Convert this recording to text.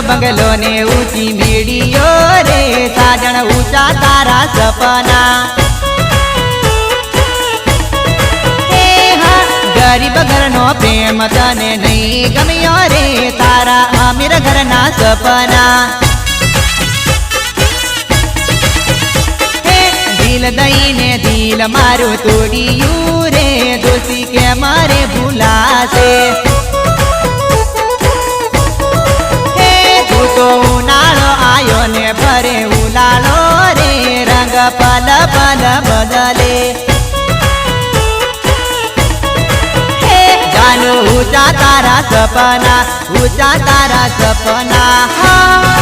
બંગલો ને ઊંચી મેડીઓ રે સાજણ ઊંચા તારા સપના गरीब घर नो प्रेम तने नहीं गम्यो रे तारा अमीर घर ना सपना दिल दई ने दिल मारू तोड़ियू रे दोषी के मारे भूला से तू तो उनाळो आयो ने भरे उलाळो रे रंग पल पल बदले ऊंचा तारा सपना ऊंचा तारा सपना हाँ